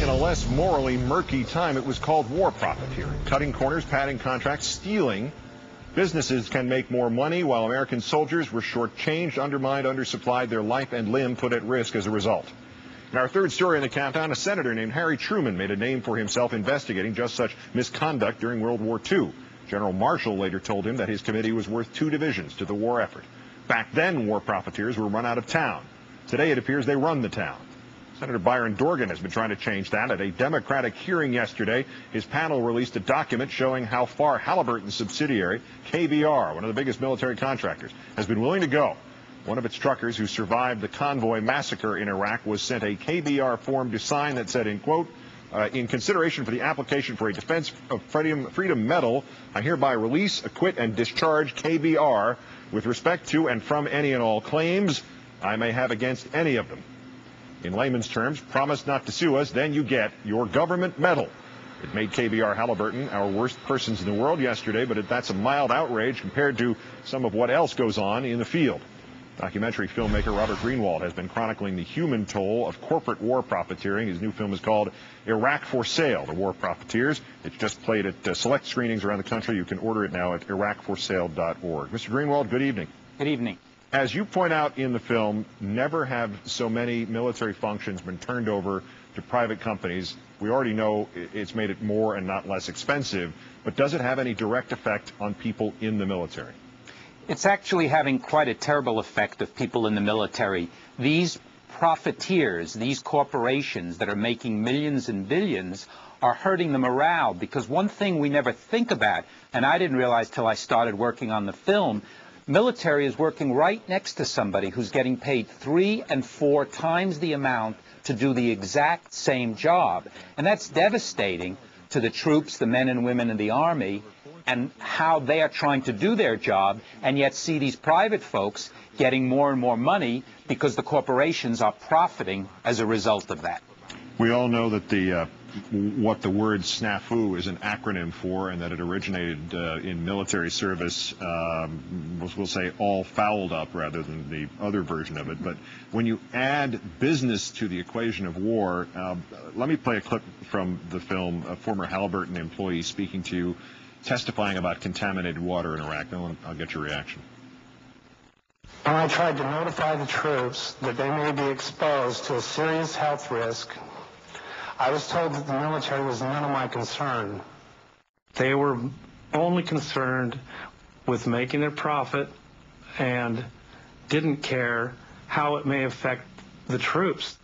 in a less morally murky time, it was called war profiteering. Cutting corners, padding contracts, stealing. Businesses can make more money while American soldiers were shortchanged, undermined, undersupplied, their life and limb put at risk as a result. In our third story in the countdown, a senator named Harry Truman made a name for himself investigating just such misconduct during World War II. General Marshall later told him that his committee was worth 2 divisions to the war effort. Back then, war profiteers were run out of town. Today, it appears they run the town. Senator Byron Dorgan has been trying to change that. At a Democratic hearing yesterday, his panel released a document showing how far Halliburton's subsidiary, KBR, one of the biggest military contractors, has been willing to go. One of its truckers who survived the convoy massacre in Iraq was sent a KBR form to sign that said, in quote, in consideration for the application for a Defense of Freedom Medal, I hereby release, acquit, and discharge KBR with respect to and from any and all claims I may have against any of them. In layman's terms, promise not to sue us, then you get your government medal. It made KBR Halliburton our worst persons in the world yesterday, but that's a mild outrage compared to some of what else goes on in the field. Documentary filmmaker Robert Greenwald has been chronicling the human toll of corporate war profiteering. His new film is called Iraq for Sale, The War Profiteers. It's just played at select screenings around the country. You can order it now at iraqforsale.org. Mr. Greenwald, good evening. Good evening. As you point out in the film, never have so many military functions been turned over to private companies. We already know it's made it more and not less expensive, but does it have any direct effect on people in the military? It's actually having quite a terrible effect of people in the military. These profiteers, these corporations that are making millions and billions, are hurting the morale, because one thing we never think about, and I didn't realize till I started working on the film, military is working right next to somebody who's getting paid 3 and 4 times the amount to do the exact same job. And that's devastating to the troops, the men and women in the Army, and how they are trying to do their job, and yet see these private folks getting more and more money because the corporations are profiting as a result of that. We all know that what the word snafu is an acronym for, and that it originated in military service, we'll say all fouled up rather than the other version of it. But when you add business to the equation of war, let me play a clip from the film, a former Halliburton employee speaking to you, testifying about contaminated water in Iraq. I'll get your reaction. When I tried to notify the troops that they may be exposed to a serious health risk, I was told that the military was none of my concern. They were only concerned with making their profit and didn't care how it may affect the troops.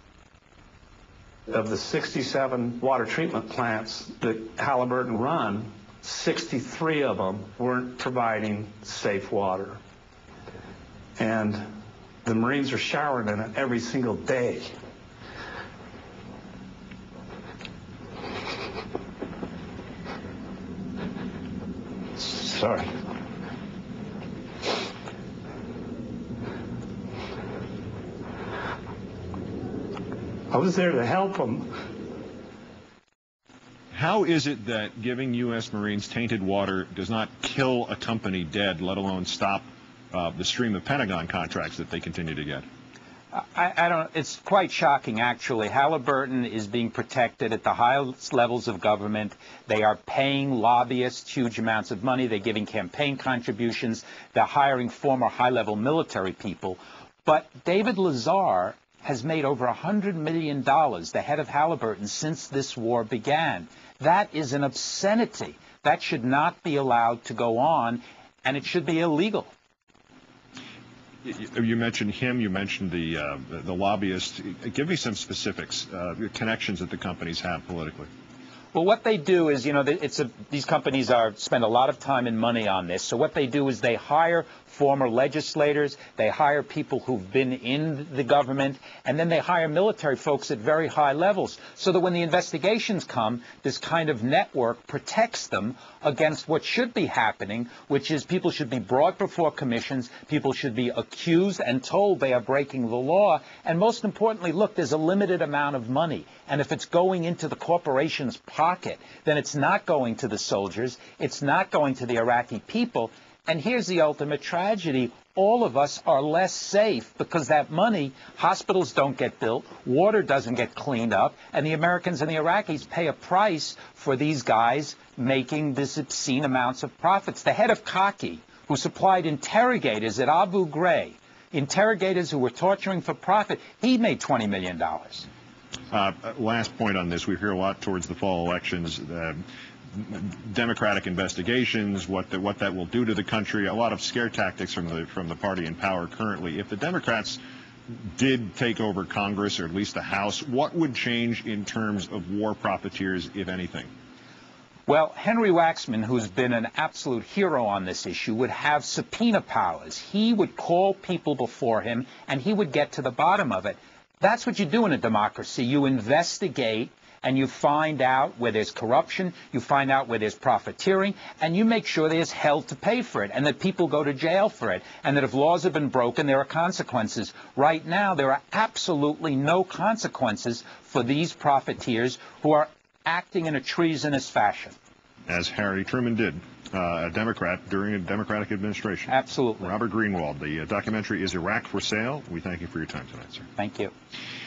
Of the 67 water treatment plants that Halliburton run, 63 of them weren't providing safe water. And the Marines are showering in it every single day. Sorry. I was there to help them. How is it that giving U.S. Marines tainted water does not kill a company dead, let alone stop the stream of Pentagon contracts that they continue to get? I don't. It's quite shocking, actually. Halliburton is being protected at the highest levels of government. They are paying lobbyists huge amounts of money. They're giving campaign contributions. They're hiring former high-level military people. But David Lazar has made over $100 million, the head of Halliburton, since this war began. That is an obscenity. That should not be allowed to go on, and it should be illegal. You mentioned him. You mentioned the lobbyists. Give me some specifics, connections that the companies have politically. Well, what they do is, you know, these companies spend a lot of time and money on this. So what they do is they hire former legislators, they hire people who've been in the government, and then they hire military folks at very high levels, so that when the investigations come, this kind of network protects them against what should be happening, which is people should be brought before commissions, people should be accused and told they are breaking the law, and most importantly, look, there's a limited amount of money, and if it's going into the corporation's pocket, then it's not going to the soldiers, it's not going to the Iraqi people, And here's the ultimate tragedy. All of us are less safe because that money, hospitals don't get built, water doesn't get cleaned up, and the Americans and the Iraqis pay a price for these guys making this obscene amounts of profits. The head of Khaki, who supplied interrogators at Abu Ghraib, interrogators who were torturing for profit, he made $20 million. Last point on this, we hear a lot towards the fall elections, Democratic investigations, what that will do to the country, a lot of scare tactics from the party in power currently. If the Democrats did take over Congress, or at least the House, what would change in terms of war profiteers, if anything? Well, Henry Waxman, who's been an absolute hero on this issue, would have subpoena powers. He would call people before him, and he would get to the bottom of it. That's what you do in a democracy. You investigate, and you find out where there's corruption, you find out where there's profiteering, and you make sure there's hell to pay for it, and that people go to jail for it, and that if laws have been broken, there are consequences. Right now, there are absolutely no consequences for these profiteers who are acting in a treasonous fashion. As Harry Truman did, a Democrat during a Democratic administration. Absolutely. Robert Greenwald, the documentary is Iraq for Sale. We thank you for your time tonight, sir. Thank you.